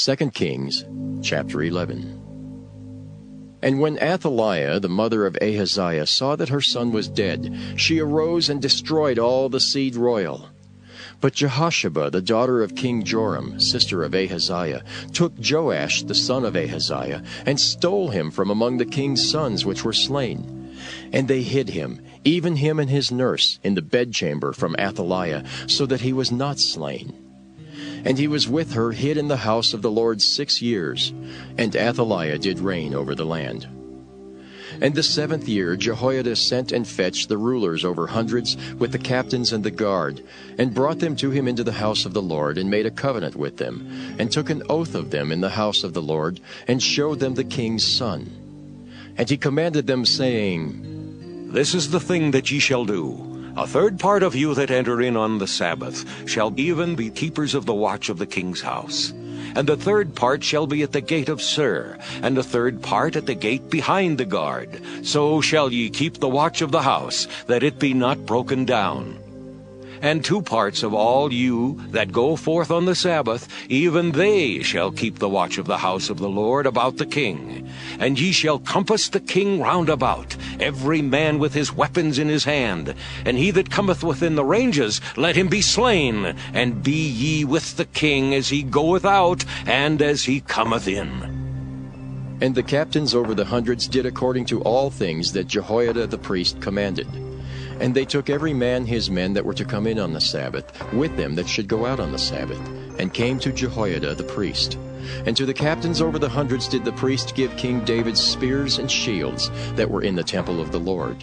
2 Kings chapter 11. And when Athaliah, the mother of Ahaziah, saw that her son was dead, she arose and destroyed all the seed royal. But Jehosheba, the daughter of King Joram, sister of Ahaziah, took Joash the son of Ahaziah, and stole him from among the king's sons which were slain. And they hid him, even him and his nurse, in the bedchamber from Athaliah, so that he was not slain. And he was with her hid in the house of the Lord 6 years, and Athaliah did reign over the land. And the 7th year Jehoiada sent and fetched the rulers over hundreds with the captains and the guard, and brought them to him into the house of the Lord, and made a covenant with them, and took an oath of them in the house of the Lord, and showed them the king's son. And he commanded them, saying, This is the thing that ye shall do. A third part of you that enter in on the Sabbath shall even be keepers of the watch of the king's house. And the third part shall be at the gate of Sur, and the third part at the gate behind the guard. So shall ye keep the watch of the house, that it be not broken down. And 2 parts of all you that go forth on the Sabbath, even they shall keep the watch of the house of the Lord about the king. And ye shall compass the king round about, every man with his weapons in his hand. And he that cometh within the ranges, let him be slain. And be ye with the king as he goeth out, and as he cometh in. And the captains over the hundreds did according to all things that Jehoiada the priest commanded. And they took every man his men that were to come in on the Sabbath, with them that should go out on the Sabbath, and came to Jehoiada the priest. And to the captains over the hundreds did the priest give King David spears and shields that were in the temple of the Lord.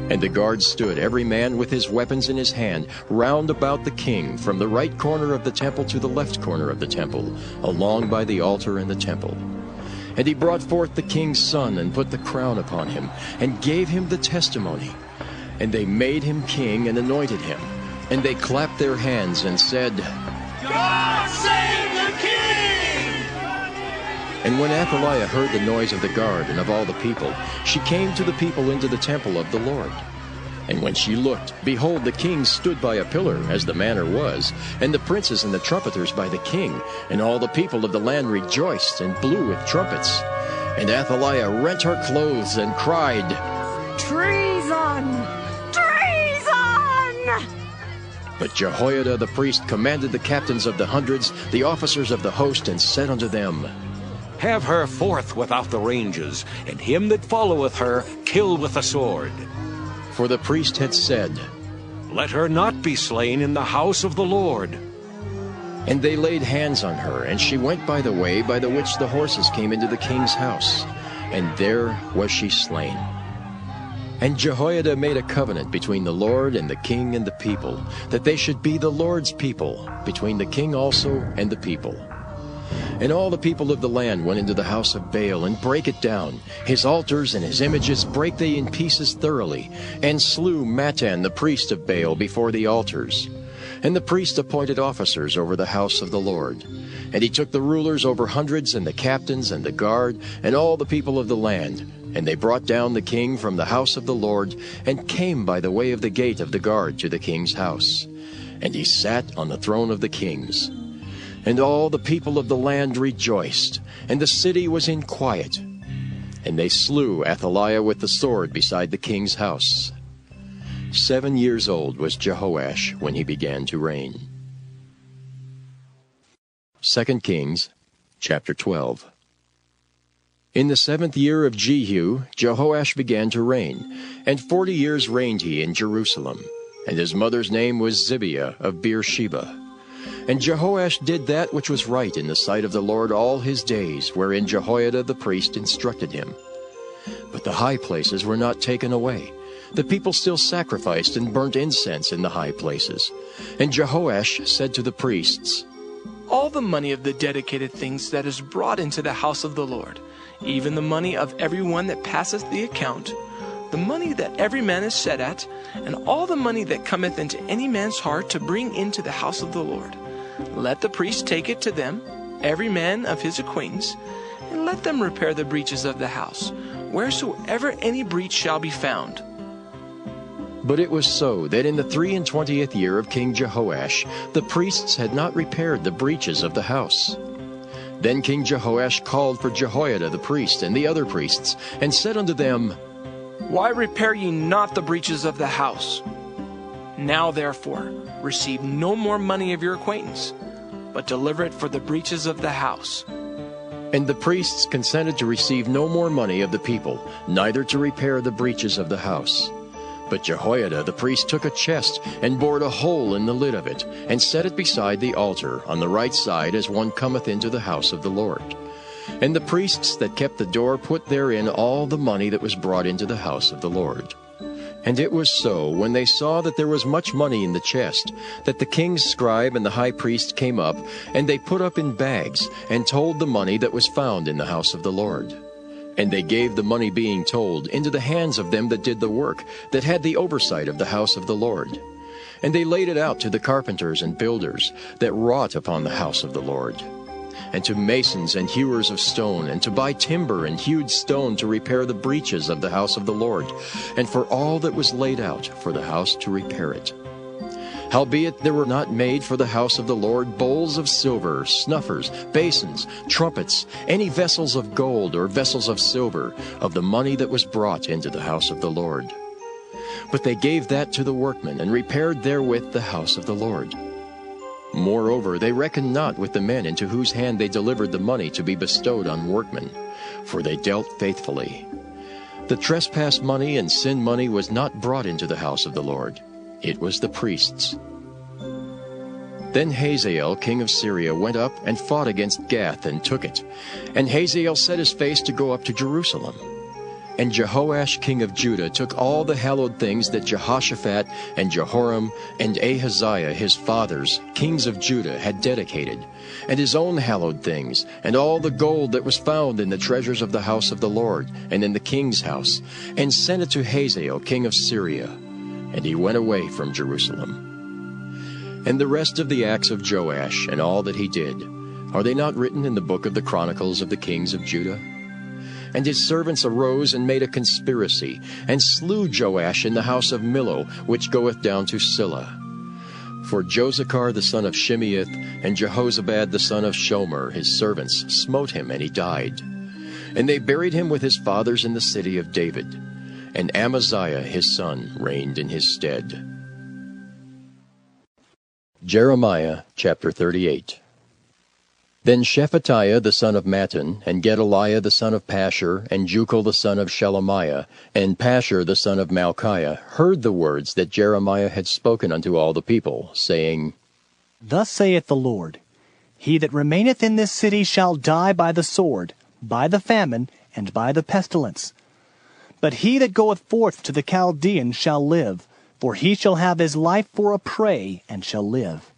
And the guards stood, every man with his weapons in his hand, round about the king, from the right corner of the temple to the left corner of the temple, along by the altar in the temple. And he brought forth the king's son, and put the crown upon him, and gave him the testimony. And they made him king and anointed him. And they clapped their hands and said, God save the king! And when Athaliah heard the noise of the guard and of all the people, she came to the people into the temple of the Lord. And when she looked, behold, the king stood by a pillar, as the manner was, and the princes and the trumpeters by the king, and all the people of the land rejoiced and blew with trumpets. And Athaliah rent her clothes and cried, Treason! But Jehoiada the priest commanded the captains of the hundreds, the officers of the host, and said unto them, Have her forth without the ranges, and him that followeth her kill with the sword. For the priest had said, Let her not be slain in the house of the Lord. And they laid hands on her, and she went by the way by the which the horses came into the king's house, and there was she slain. And Jehoiada made a covenant between the Lord and the king and the people, that they should be the Lord's people, between the king also and the people. And all the people of the land went into the house of Baal, and brake it down. His altars and his images brake they in pieces thoroughly, and slew Mattan the priest of Baal before the altars. And the priest appointed officers over the house of the Lord. And he took the rulers over hundreds, and the captains, and the guard, and all the people of the land. And they brought down the king from the house of the Lord, and came by the way of the gate of the guard to the king's house. And he sat on the throne of the kings. And all the people of the land rejoiced, and the city was in quiet. And they slew Athaliah with the sword beside the king's house. 7 years old was Jehoash when he began to reign. 2 Kings chapter 12. In the 7th year of Jehu, Jehoash began to reign, and 40 years reigned he in Jerusalem. And his mother's name was Zibiah of Beersheba. And Jehoash did that which was right in the sight of the Lord all his days, wherein Jehoiada the priest instructed him. But the high places were not taken away. The people still sacrificed and burnt incense in the high places. And Jehoash said to the priests, All the money of the dedicated things that is brought into the house of the Lord, even the money of every one that passeth the account, the money that every man is set at, and all the money that cometh into any man's heart to bring into the house of the Lord, let the priest take it to them, every man of his acquaintance, and let them repair the breaches of the house, wheresoever any breach shall be found. But it was so that in the 23 year of King Jehoash, the priests had not repaired the breaches of the house. Then King Jehoash called for Jehoiada the priest and the other priests, and said unto them, Why repair ye not the breaches of the house? Now therefore receive no more money of your acquaintance, but deliver it for the breaches of the house. And the priests consented to receive no more money of the people, neither to repair the breaches of the house. But Jehoiada the priest took a chest, and bored a hole in the lid of it, and set it beside the altar, on the right side as one cometh into the house of the Lord. And the priests that kept the door put therein all the money that was brought into the house of the Lord. And it was so, when they saw that there was much money in the chest, that the king's scribe and the high priest came up, and they put up in bags, and told the money that was found in the house of the Lord. And they gave the money being told into the hands of them that did the work, that had the oversight of the house of the Lord. And they laid it out to the carpenters and builders that wrought upon the house of the Lord, and to masons and hewers of stone, and to buy timber and hewed stone to repair the breaches of the house of the Lord, and for all that was laid out for the house to repair it. Howbeit there were not made for the house of the Lord bowls of silver, snuffers, basins, trumpets, any vessels of gold or vessels of silver, of the money that was brought into the house of the Lord. But they gave that to the workmen, and repaired therewith the house of the Lord. Moreover, they reckoned not with the men into whose hand they delivered the money to be bestowed on workmen, for they dealt faithfully. The trespass money and sin money was not brought into the house of the Lord. It was the priests. Then Hazael king of Syria went up and fought against Gath, and took it. And Hazael set his face to go up to Jerusalem. And Jehoash king of Judah took all the hallowed things that Jehoshaphat and Jehoram and Ahaziah his fathers, kings of Judah, had dedicated, and his own hallowed things, and all the gold that was found in the treasures of the house of the Lord, and in the king's house, and sent it to Hazael king of Syria. And he went away from Jerusalem. And the rest of the acts of Joash, and all that he did, are they not written in the book of the Chronicles of the kings of Judah? And his servants arose and made a conspiracy, and slew Joash in the house of Millo, which goeth down to Silla. For Josachar the son of Shimeath, and Jehozabad the son of Shomer, his servants, smote him, and he died. And they buried him with his fathers in the city of David. And Amaziah his son reigned in his stead. Jeremiah chapter 38. Then Shephatiah the son of Mattan, and Gedaliah the son of Pashur, and Jucal the son of Shelemiah, and Pashur the son of Malchiah, heard the words that Jeremiah had spoken unto all the people, saying, Thus saith the Lord, He that remaineth in this city shall die by the sword, by the famine, and by the pestilence. But he that goeth forth to the Chaldeans shall live, for he shall have his life for a prey, and shall live.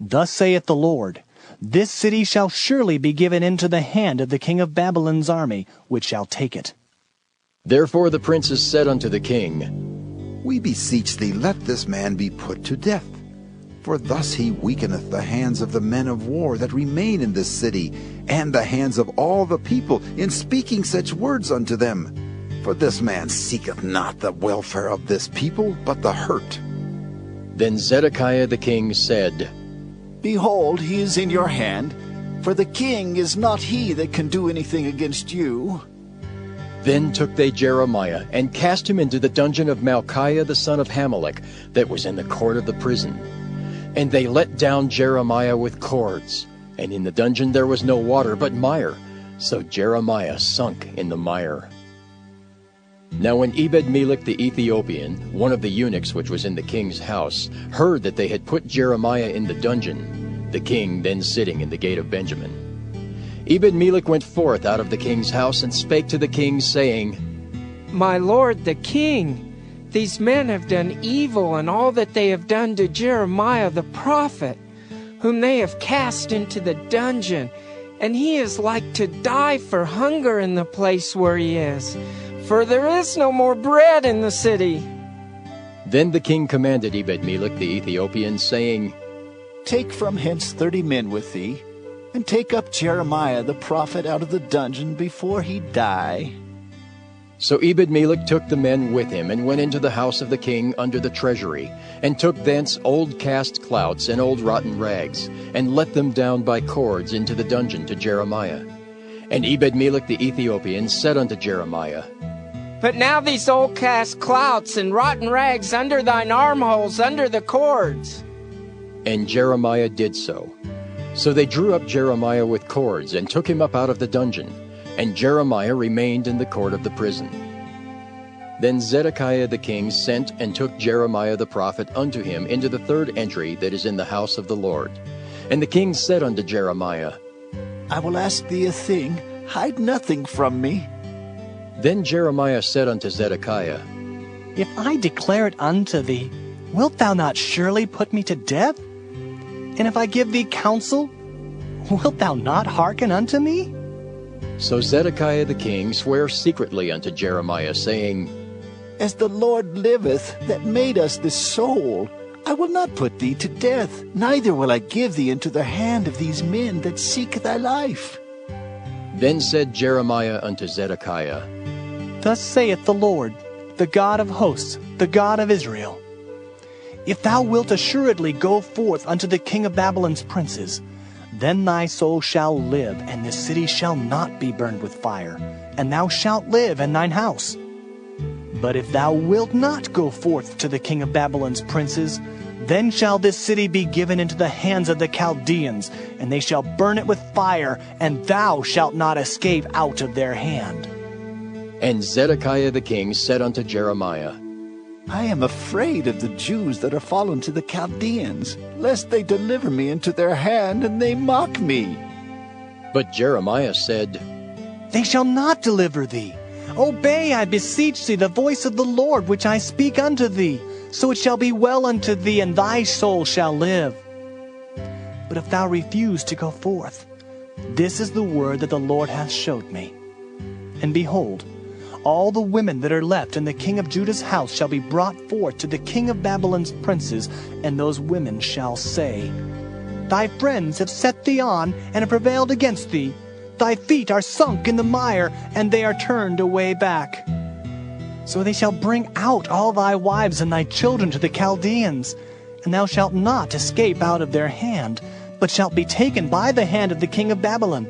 Thus saith the Lord, This city shall surely be given into the hand of the king of Babylon's army, which shall take it. Therefore the princes said unto the king, We beseech thee, let this man be put to death. For thus he weakeneth the hands of the men of war that remain in this city, and the hands of all the people, in speaking such words unto them. For this man seeketh not the welfare of this people, but the hurt. Then Zedekiah the king said, Behold, he is in your hand, for the king is not he that can do anything against you. Then took they Jeremiah, and cast him into the dungeon of Malchiah the son of Hamelech, that was in the court of the prison. And they let down Jeremiah with cords, and in the dungeon there was no water but mire, so Jeremiah sunk in the mire. Now when Ebed-Melech the Ethiopian, one of the eunuchs which was in the king's house, heard that they had put Jeremiah in the dungeon, the king then sitting in the gate of Benjamin, Ebed-Melech went forth out of the king's house, and spake to the king, saying, My lord the king, these men have done evil in all that they have done to Jeremiah the prophet, whom they have cast into the dungeon, and he is like to die for hunger in the place where he is, for there is no more bread in the city. Then the king commanded Ebed-Melech the Ethiopian, saying, Take from hence 30 men with thee, and take up Jeremiah the prophet out of the dungeon before he die. So Ebed-Melech took the men with him, and went into the house of the king under the treasury, and took thence old cast clouts and old rotten rags, and let them down by cords into the dungeon to Jeremiah. And Ebed-Melech the Ethiopian said unto Jeremiah, Put now these old cast clouts and rotten rags under thine armholes, under the cords. And Jeremiah did so. So they drew up Jeremiah with cords, and took him up out of the dungeon. And Jeremiah remained in the court of the prison. Then Zedekiah the king sent and took Jeremiah the prophet unto him into the third entry that is in the house of the Lord. And the king said unto Jeremiah, I will ask thee a thing, hide nothing from me. Then Jeremiah said unto Zedekiah, If I declare it unto thee, wilt thou not surely put me to death? And if I give thee counsel, wilt thou not hearken unto me? So Zedekiah the king sware secretly unto Jeremiah, saying, As the Lord liveth, that made us this soul, I will not put thee to death, neither will I give thee into the hand of these men that seek thy life. Then said Jeremiah unto Zedekiah, Thus saith the Lord, the God of hosts, the God of Israel, If thou wilt assuredly go forth unto the king of Babylon's princes, then thy soul shall live, and this city shall not be burned with fire, and thou shalt live in thine house. But if thou wilt not go forth to the king of Babylon's princes, then shall this city be given into the hands of the Chaldeans, and they shall burn it with fire, and thou shalt not escape out of their hand. And Zedekiah the king said unto Jeremiah, I am afraid of the Jews that are fallen to the Chaldeans, lest they deliver me into their hand, and they mock me. But Jeremiah said, They shall not deliver thee. Obey, I beseech thee, the voice of the Lord which I speak unto thee, so it shall be well unto thee, and thy soul shall live. But if thou refuse to go forth, this is the word that the Lord hath showed me. And behold, all the women that are left in the king of Judah's house shall be brought forth to the king of Babylon's princes, and those women shall say, Thy friends have set thee on, and have prevailed against thee. Thy feet are sunk in the mire, and they are turned away back. So they shall bring out all thy wives and thy children to the Chaldeans, and thou shalt not escape out of their hand, but shalt be taken by the hand of the king of Babylon,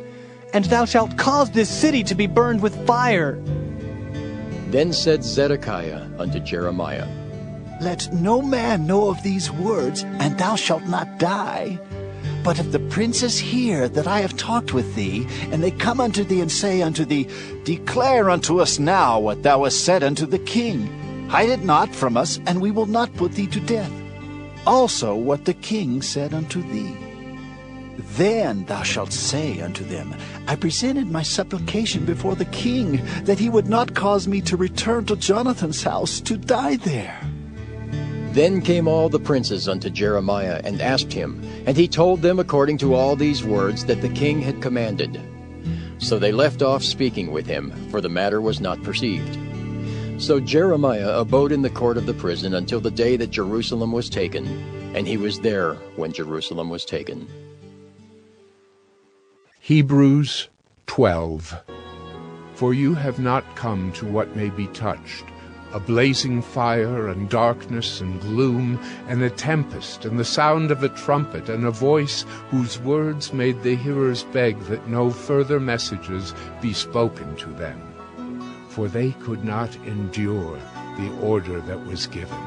and thou shalt cause this city to be burned with fire. Then said Zedekiah unto Jeremiah, Let no man know of these words, and thou shalt not die. But if the princes hear that I have talked with thee, and they come unto thee and say unto thee, Declare unto us now what thou hast said unto the king. Hide it not from us, and we will not put thee to death. Also what the king said unto thee. Then thou shalt say unto them, I presented my supplication before the king, that he would not cause me to return to Jonathan's house to die there. Then came all the princes unto Jeremiah, and asked him, and he told them according to all these words that the king had commanded. So they left off speaking with him, for the matter was not perceived. So Jeremiah abode in the court of the prison until the day that Jerusalem was taken, and he was there when Jerusalem was taken. Hebrews 12. For you have not come to what may be touched, a blazing fire and darkness and gloom, and a tempest, and the sound of a trumpet, and a voice whose words made the hearers beg that no further messages be spoken to them. For they could not endure the order that was given.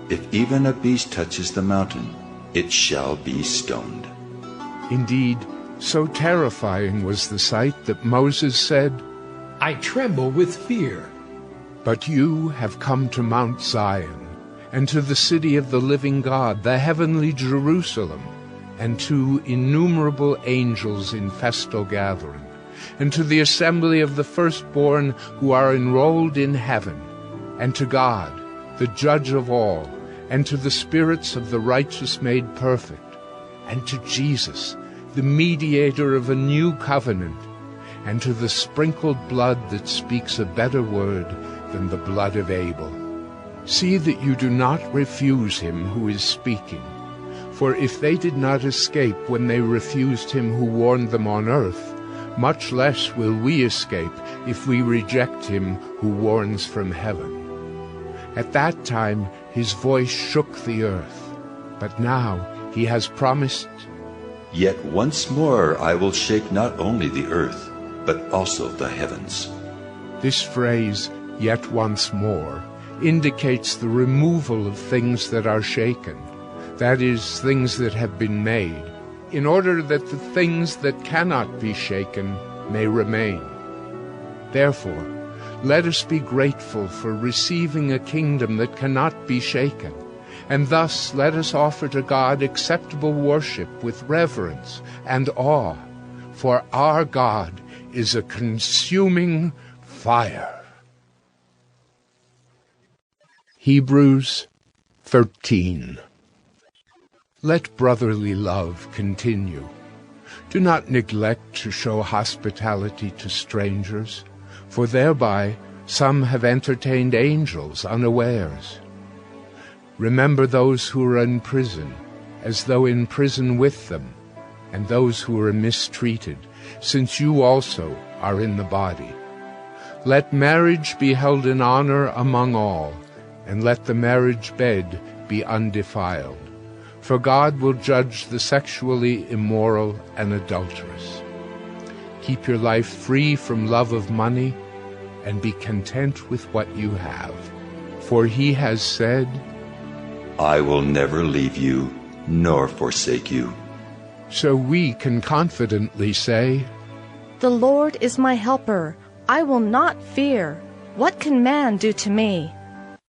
If even a beast touches the mountain, it shall be stoned. Indeed, so terrifying was the sight that Moses said, I tremble with fear. But you have come to Mount Zion, and to the city of the living God, the heavenly Jerusalem, and to innumerable angels in festal gathering, and to the assembly of the firstborn who are enrolled in heaven, and to God, the judge of all, and to the spirits of the righteous made perfect, and to Jesus, the mediator of a new covenant, and to the sprinkled blood that speaks a better word than the blood of Abel. See that you do not refuse him who is speaking. For if they did not escape when they refused him who warned them on earth, much less will we escape if we reject him who warns from heaven. At that time his voice shook the earth, but now he has promised, Yet once more I will shake not only the earth, but also the heavens. This phrase, yet once more, indicates the removal of things that are shaken, that is, things that have been made, in order that the things that cannot be shaken may remain. Therefore, let us be grateful for receiving a kingdom that cannot be shaken, and thus let us offer to God acceptable worship with reverence and awe, for our God is a consuming fire. Hebrews 13. Let brotherly love continue. Do not neglect to show hospitality to strangers, for thereby some have entertained angels unawares. Remember those who are in prison, as though in prison with them, and those who are mistreated, since you also are in the body. Let marriage be held in honor among all, and let the marriage bed be undefiled. For God will judge the sexually immoral and adulterous. Keep your life free from love of money, and be content with what you have. For he has said, I will never leave you, nor forsake you. So we can confidently say, The Lord is my helper. I will not fear. What can man do to me?